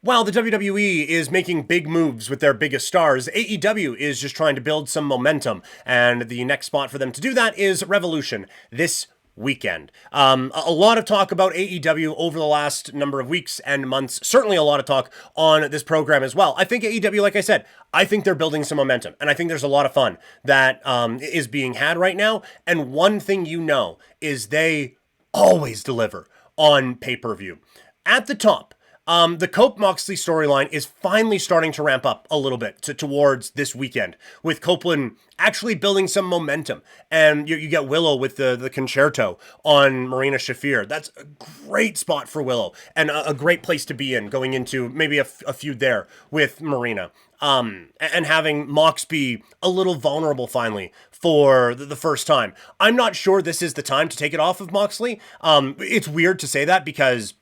While the WWE is making big moves with their biggest stars, AEW is just trying to build some momentum, and the next spot for them to do that is Revolution this weekend. A lot of talk about AEW over the last number of weeks and months. Certainly a lot of talk on this program as well. I think AEW, like I said, I think they're building some momentum, and I think there's a lot of fun that is being had right now. And one thing you know is they always deliver on pay-per-view. At the top, the Cope Moxley storyline is finally starting to ramp up a little bit towards this weekend, with Copeland actually building some momentum. And you get Willow with the concerto on Marina Shafir. That's a great spot for Willow, and a great place to be in going into maybe a feud there with Marina. And having Mox be a little vulnerable finally for the first time. I'm not sure this is the time to take it off of Moxley. It's weird to say that because,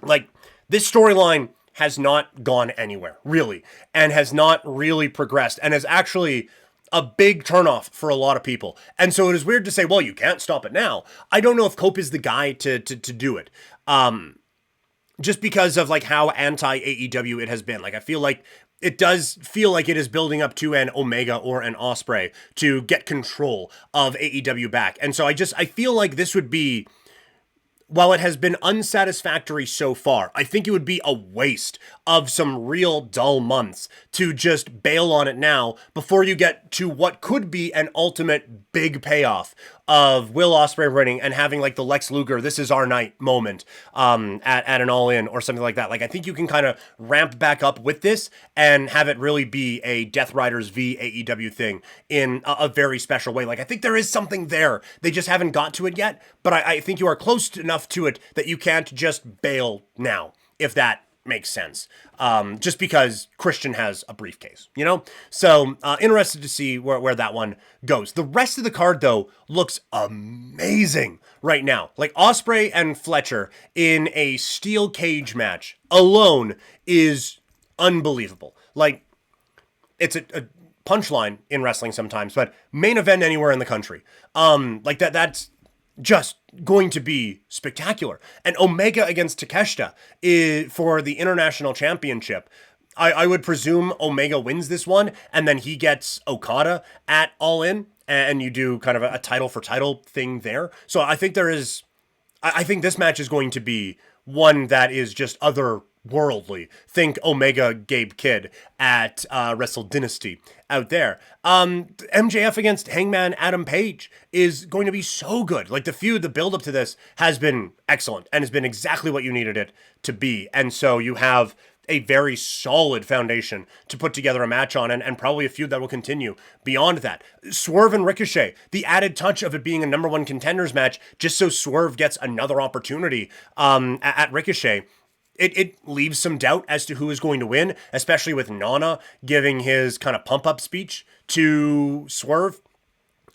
like, this storyline has not gone anywhere, really, and has not really progressed, and is actually a big turnoff for a lot of people. And so it is weird to say, well, you can't stop it now. I don't know if Cope is the guy to do it. Just because of like how anti-AEW it has been. Like, I feel like it does feel like it is building up to an Omega or an Ospreay to get control of AEW back. And so I feel like this would be, while it has been unsatisfactory so far, I think it would be a waste of some real dull months to just bail on it now before you get to what could be an ultimate big payoff of Will Ospreay winning and having like the Lex Luger, this is our night moment at an All-In or something like that. Like, I think you can kind of ramp back up with this and have it really be a Death Riders v AEW thing in a very special way. Like, I think there is something there. They just haven't got to it yet, but I think you are close enough to it that you can't just bail now, if that makes sense. Just because Christian has a briefcase, you know? So, interested to see where that one goes. The rest of the card, though, looks amazing right now. Like, Ospreay and Fletcher in a steel cage match alone is unbelievable. Like, it's a punchline in wrestling sometimes, but main event anywhere in the country. Like that's just going to be spectacular. And Omega against Takeshita for the International Championship. I would presume Omega wins this one, and then he gets Okada at All In, and you do kind of a title for title thing there. So I think I think this match is going to be one that is just otherworldly. Think Omega Gabe Kidd at Wrestle Dynasty out there. MJF against Hangman Adam Page is going to be so good. Like, the feud, the build up to this has been excellent and has been exactly what you needed it to be. And so you have a very solid foundation to put together a match on, and probably a feud that will continue beyond that. Swerve and Ricochet, the added touch of it being a number one contenders match, just so Swerve gets another opportunity at Ricochet. It leaves some doubt as to who is going to win, especially with Nana giving his kind of pump-up speech to Swerve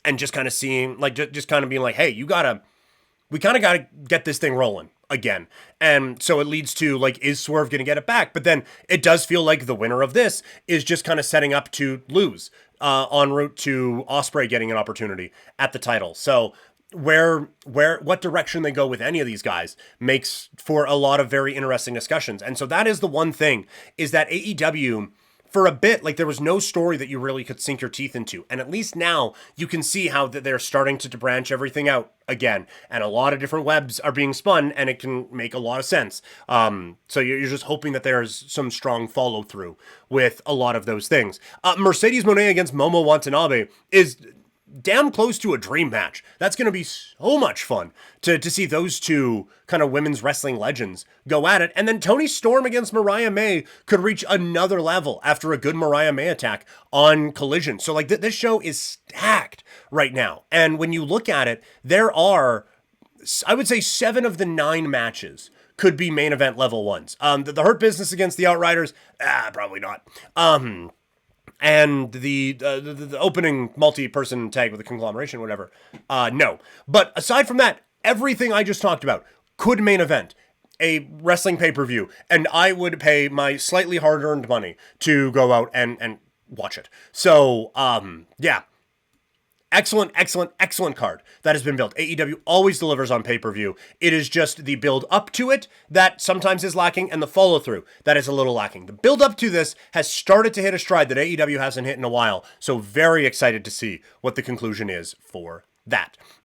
and just kind of seeing, like, just kind of being like, hey, we kind of got to get this thing rolling again. And so it leads to, like, is Swerve going to get it back? But then it does feel like the winner of this is just kind of setting up to lose en route to Ospreay getting an opportunity at the title. So what direction they go with any of these guys makes for a lot of very interesting discussions. And so that is the one thing, is that AEW, for a bit, like, there was no story that you really could sink your teeth into. And at least now you can see how they're starting to branch everything out again. And a lot of different webs are being spun, and it can make a lot of sense. So you're just hoping that there's some strong follow through with a lot of those things. Mercedes Moné against Momo Watanabe is damn close to a dream match. That's going to be so much fun to see those two kind of women's wrestling legends go at it. And then Toni Storm against Mariah May could reach another level after a good Mariah May attack on Collision. So, like, this show is stacked right now. And when you look at it, there are, I would say, 7 of the 9 matches could be main event level ones. The Hurt Business against the Outriders, probably not. And the opening multi-person tag with a conglomeration, whatever, no. But aside from that, everything I just talked about could main event a wrestling pay-per-view, and I would pay my slightly hard-earned money to go out and watch it. So, yeah. excellent, excellent, excellent card that has been built. AEW always delivers on pay-per-view. It is just the build up to it that sometimes is lacking and the follow-through that is a little lacking. The build up to this has started to hit a stride that AEW hasn't hit in a while, so very excited to see what the conclusion is for that.